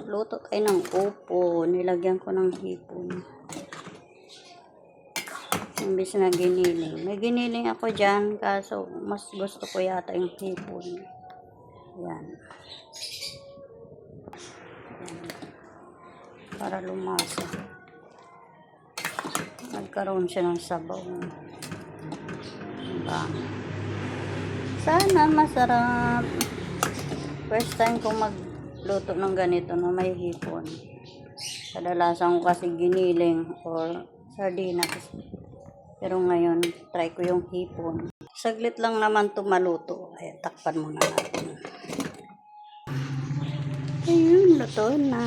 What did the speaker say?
Luto tayo ng upo. Nilagyan ko ng hipon. Imbis na giniling. May giniling ako dyan, kaso mas gusto ko yata yung hipon. Yan. Para lumasa. Nagkaroon siya ng sabaw. Diba? Sana masarap. First time ko magluto ng ganito na may hipon. Kadalasan ko kasi giniling or sardinas. Pero ngayon, try ko yung hipon. Saglit lang naman ito maluto. Ay, takpan muna natin. Ayun, luto na.